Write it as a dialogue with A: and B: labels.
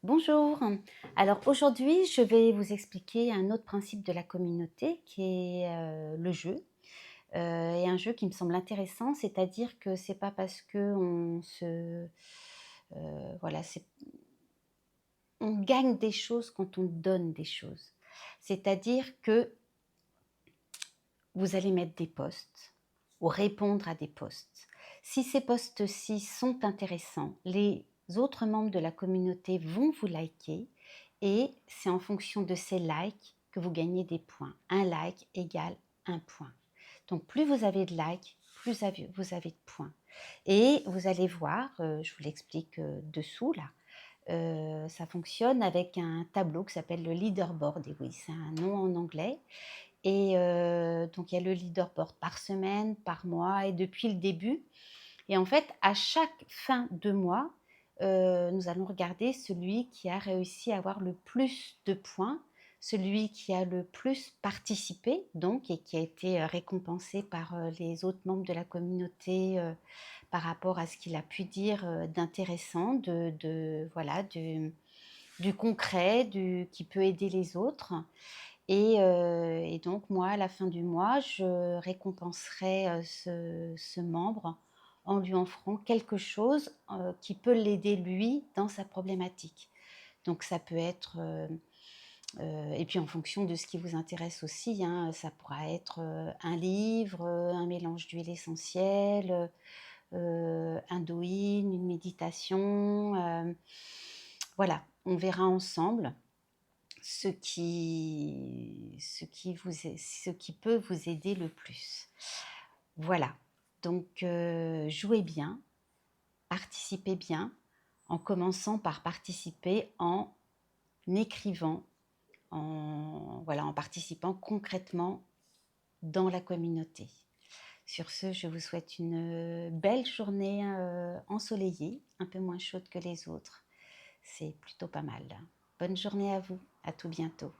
A: Bonjour. Alors aujourd'hui, je vais vous expliquer un autre principe de la communauté qui est le jeu. Et un jeu qui me semble intéressant, c'est-à-dire que c'est pas parce que voilà, on gagne des choses quand on donne des choses. C'est-à-dire que vous allez mettre des posts ou répondre à des posts. Si ces posts-ci sont intéressants, les autres membres de la communauté vont vous liker et c'est en fonction de ces likes que vous gagnez des points. Un like égale un point. Donc plus vous avez de likes, plus vous avez de points. Et vous allez voir, je vous l'explique dessous là, ça fonctionne avec un tableau qui s'appelle le leaderboard. Et oui, c'est un nom en anglais. Et donc il y a le leaderboard par semaine, par mois et depuis le début. Et en fait, à chaque fin de mois, nous allons regarder celui qui a réussi à avoir le plus de points, celui qui a le plus participé, donc, et qui a été récompensé par les autres membres de la communauté par rapport à ce qu'il a pu dire d'intéressant, voilà, du concret, qui peut aider les autres. Et donc moi, à la fin du mois, je récompenserai, ce membre en lui offrant quelque chose, qui peut l'aider lui dans sa problématique. Donc ça peut être, et puis en fonction de ce qui vous intéresse aussi, hein, ça pourra être, un livre, un mélange d'huile essentielle, un douyin, une méditation, voilà, on verra ensemble ce qui peut vous aider le plus. Voilà, donc jouez bien, participez bien, en commençant par participer en écrivant, voilà, en participant concrètement dans la communauté. Sur ce, je vous souhaite une belle journée ensoleillée, un peu moins chaude que les autres. C'est plutôt pas mal. Bonne journée à vous, à tout bientôt.